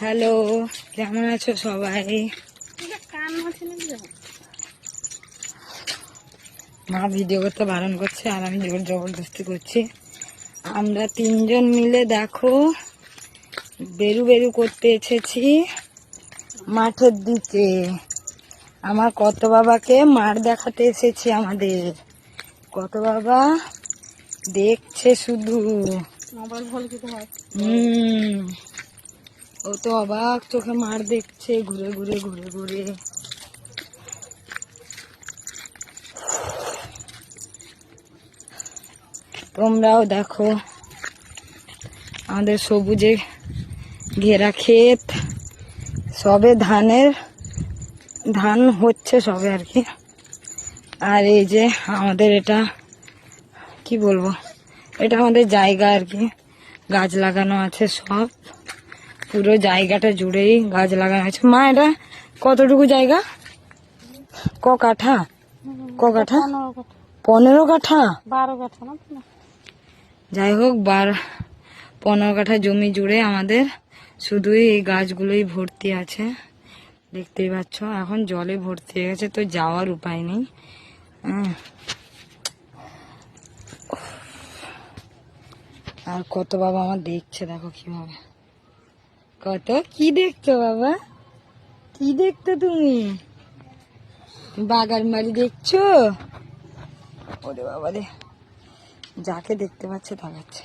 Hello, কেমন আছো সবাই? মা ভিডিও করতে বারণ করছে আর আমি জোর জবরদস্তি করছি। আমরা তিনজন মিলে দেখো বেরু বেরু করতে এসেছি মাঠের দিকে। আমার কত বাবাকে মাঠ দেখাতে এসেছি আমাদের। কত বাবা দেখছে শুধু। ও তো অবাক চোখে মাঠ দেখছে ঘুরে ঘুরে ঘুরে ঘুরে। তোমরাও দেখো আমাদের সবুজে ঘেরা ক্ষেত, সবে ধান হচ্ছে সবে আর কি। আর এই যে আমাদের এটা কি বলবো, এটা আমাদের জায়গা আর কি। গাছ লাগানো আছে সব, পুরো জায়গাটা জুড়েই গাছ লাগানো আছে। মা এটা কতটুকু জায়গা? ক কাঠা? 15 কাঠা? 12 কাঠা না? যাই হোক 15 কাঠা জমি জুড়ে আমাদের শুধুই এই গাছগুলোই ভর্তি আছে। দেখতেই পাচ্ছ এখন জলে ভর্তি হয়ে গেছে, তো যাওয়ার উপায় নেই। আর কত বাবা আমার দেখছে, দেখো কিভাবে। কত কি দেখছো বাবা? কি দেখতো তুমি? বাগান বাড়ি দেখছো? ওরে বাবা রে, যাকে দেখতে পাচ্ছে তাকাচ্ছে।